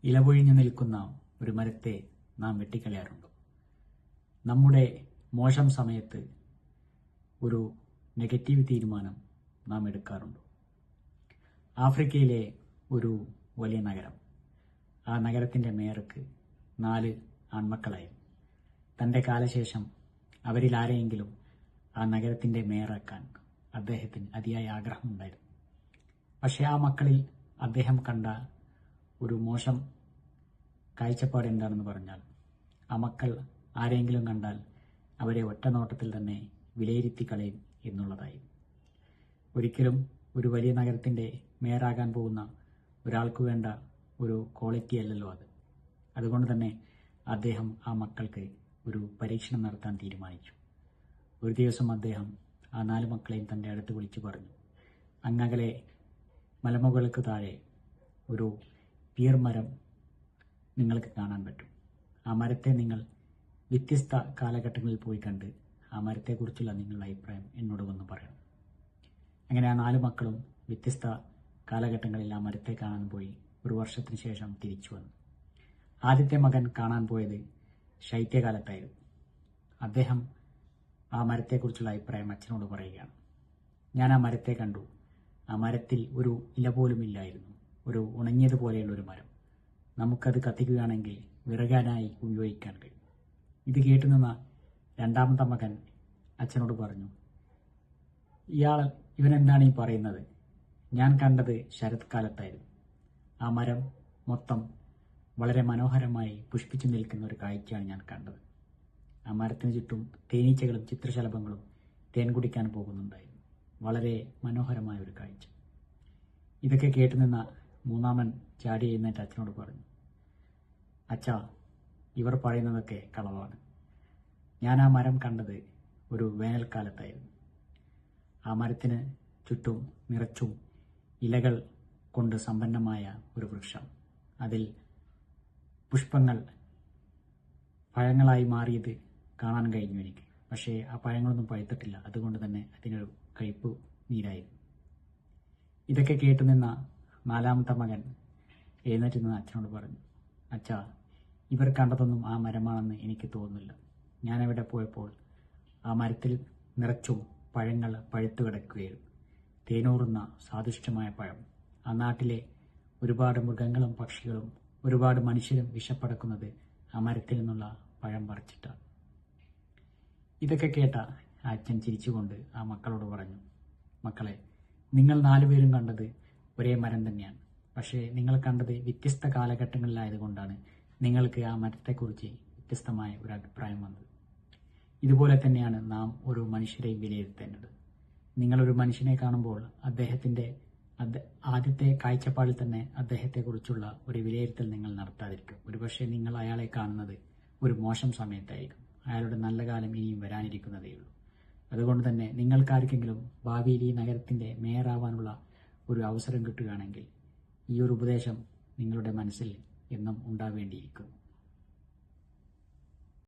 ഇലപൊഴിഞ്ഞു നിൽക്കുന്ന ഒരു മരത്തെ നാം വെട്ടിക്കളയാറുണ്ടോ? നമ്മുടെ മോശം സമയത്ത് ഒരു നെഗറ്റീവ് തീരുമാനം നാം എടുക്കാറുണ്ടോ? ആഫ്രിക്കയിലെ ഒരു വലിയ നഗരം, ആ നഗരത്തിൻ്റെ മേയർക്ക് 4 ആൺമക്കളായിരുന്നു. തൻ്റെ കാലശേഷം അവരിൽ ആരെയെങ്കിലും ആ നഗരത്തിൻ്റെ മേയറാക്കാൻ അദ്ദേഹത്തിന് അതിയായ ആഗ്രഹമുണ്ടായിരുന്നു. പക്ഷേ ആ മക്കളിൽ അദ്ദേഹം കണ്ട ഒരു മോശം കാഴ്ചപ്പാട് എന്താണെന്ന് പറഞ്ഞാൽ, ആ മക്കൾ ആരെങ്കിലും കണ്ടാൽ അവരെ ഒറ്റ നോട്ടത്തിൽ തന്നെ വിലയിരുത്തി കളയും എന്നുള്ളതായി. ഒരിക്കലും ഒരു വലിയ നഗരത്തിൻ്റെ മേയറാകാൻ പോകുന്ന ഒരാൾക്ക് വേണ്ട ഒരു ക്വാളിറ്റി അല്ലല്ലോ അത്. അതുകൊണ്ട് തന്നെ അദ്ദേഹം ആ മക്കൾക്ക് ഒരു പരീക്ഷണം നടത്താൻ തീരുമാനിച്ചു. ഒരു ദിവസം അദ്ദേഹം ആ 4 മക്കളെയും തൻ്റെ അടുത്ത് വിളിച്ചു പറഞ്ഞു, അങ്ങകലെ മലമുകൾക്ക് താഴെ ഒരു പീർ മരം നിങ്ങൾക്ക് കാണാൻ പറ്റും. ആ മരത്തെ നിങ്ങൾ വ്യത്യസ്ത കാലഘട്ടങ്ങളിൽ പോയി കണ്ട് ആ മരത്തെക്കുറിച്ചുള്ള നിങ്ങളുടെ അഭിപ്രായം എന്നോട് വന്ന് പറയണം. അങ്ങനെ ആ 4 മക്കളും വ്യത്യസ്ത കാലഘട്ടങ്ങളിൽ ആ മരത്തെ കാണാൻ പോയി. ഒരു വർഷത്തിന് ശേഷം തിരിച്ചു വന്നു. ആദ്യത്തെ മകൻ കാണാൻ പോയത് ശൈത്യകാലത്തായിരുന്നു. അദ്ദേഹം ആ മരത്തെക്കുറിച്ചുള്ള അഭിപ്രായം അച്ഛനോട് പറയുകയാണ്. ഞാൻ ആ മരത്തെ കണ്ടു. ആ മരത്തിൽ ഒരു ഇല പോലും ഇല്ലായിരുന്നു. ഒരു ഉണങ്ങിയതുപോലെയുള്ള ഒരു മരം. നമുക്കത് കത്തിക്കുകയാണെങ്കിൽ വിറകാനായി ഉപയോഗിക്കാൻ കഴിയും. ഇത് കേട്ടുനിന്ന രണ്ടാമത്തെ മകൻ അച്ഛനോട് പറഞ്ഞു, ഇവനെന്താണ് ഈ പറയുന്നത്? ഞാൻ കണ്ടത് ശരത്കാലത്തായിരുന്നു. ആ മരം മൊത്തം വളരെ മനോഹരമായി പുഷ്പിച്ചു നിൽക്കുന്ന ഒരു കാഴ്ചയാണ് ഞാൻ കണ്ടത്. ആ മരത്തിന് ചുറ്റും തേനീച്ചകളും ചിത്രശലഭങ്ങളും തേൻ കുടിക്കാൻ പോകുന്നുണ്ടായിരുന്നു. വളരെ മനോഹരമായ ഒരു കാഴ്ച. ഇതൊക്കെ കേട്ടുനിന്ന മൂന്നാമൻ ചാടി എഴുന്നേറ്റ് അച്ഛനോട് പറഞ്ഞു, അച്ഛാ, ഇവർ പറയുന്നതൊക്കെ കളവാണ്. ഞാൻ ആ മരം കണ്ടത് ഒരു വേനൽക്കാലത്തായിരുന്നു. ആ മരത്തിന് ചുറ്റും നിറച്ചും ഇലകൾ കൊണ്ട് സമ്പന്നമായ ഒരു വൃക്ഷം. അതിൽ പുഷ്പങ്ങൾ പഴങ്ങളായി മാറിയത് കാണാൻ കഴിഞ്ഞു എനിക്ക്. പക്ഷേ ആ പഴങ്ങളൊന്നും പഴുത്തിട്ടില്ല. അതുകൊണ്ട് തന്നെ അതിനൊരു കയ്പ് നീരായിരുന്നു. ഇതൊക്കെ കേട്ടുനിന്ന 4ാമത്തെ മകൻ എഴുന്നേറ്റ് നിന്ന് അച്ഛനോട് പറഞ്ഞു, അച്ഛാ, ഇവർ കണ്ടതൊന്നും ആ മരമാണെന്ന് എനിക്ക് തോന്നുന്നില്ല. ഞാനവിടെ പോയപ്പോൾ ആ മരത്തിൽ നിറച്ചും പഴങ്ങൾ പഴുത്തു കിടക്കുകയായിരുന്നു. തേനൂറുന്ന സ്വാദിഷ്ടമായ പഴം. ആ നാട്ടിലെ ഒരുപാട് മൃഗങ്ങളും പക്ഷികളും ഒരുപാട് മനുഷ്യരും വിശപ്പടക്കുന്നത് ആ മരത്തിൽ നിന്നുള്ള പഴം പറിച്ചിട്ടാണ്. ഇതൊക്കെ കേട്ട അച്ഛൻ ചിരിച്ചുകൊണ്ട് ആ മക്കളോട് പറഞ്ഞു, മക്കളെ, നിങ്ങൾ 4 പേരും കണ്ടത് ഒരേ മരം തന്നെയാണ്. പക്ഷേ നിങ്ങൾ കണ്ടത് വ്യത്യസ്ത കാലഘട്ടങ്ങളിലായതുകൊണ്ടാണ് നിങ്ങൾക്ക് ആ മരത്തെക്കുറിച്ച് വ്യത്യസ്തമായ ഒരു അഭിപ്രായം വന്നത്. ഇതുപോലെ തന്നെയാണ് നാം ഒരു മനുഷ്യരെയും വിലയിരുത്തേണ്ടത്. നിങ്ങളൊരു മനുഷ്യനെ കാണുമ്പോൾ അദ്ദേഹത്തിൻ്റെ ആദ്യത്തെ കാഴ്ചപ്പാടിൽ തന്നെ അദ്ദേഹത്തെക്കുറിച്ചുള്ള ഒരു വിലയിരുത്തൽ നിങ്ങൾ നടത്താതിരിക്കും. ഒരുപക്ഷെ നിങ്ങൾ അയാളെ കാണുന്നത് ഒരു മോശം സമയത്തായിരിക്കും. അയാളുടെ നല്ല കാലം ഇനിയും വരാനിരിക്കുന്നതേ ഉള്ളൂ. അതുകൊണ്ട് തന്നെ നിങ്ങൾക്കാർക്കെങ്കിലും ഭാവിയിൽ ഈ നഗരത്തിൻ്റെ മേയറാവാനുള്ള ഒരു അവസരം കിട്ടുകയാണെങ്കിൽ ഈ ഒരു ഉപദേശം നിങ്ങളുടെ മനസ്സിൽ എന്നും ഉണ്ടാവേണ്ടിയിരിക്കുന്നു.